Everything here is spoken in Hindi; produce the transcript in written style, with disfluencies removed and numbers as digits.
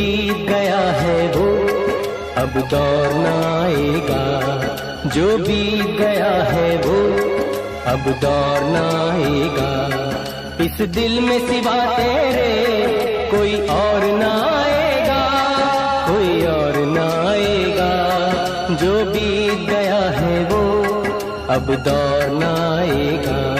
बीत गया है वो अब दौर न आएगा। जो बीत गया है वो अब दौर न आएगा। इस दिल में सिवा तेरे कोई और न आएगा, कोई और न आएगा। जो बीत गया है वो अब दौर न आएगा।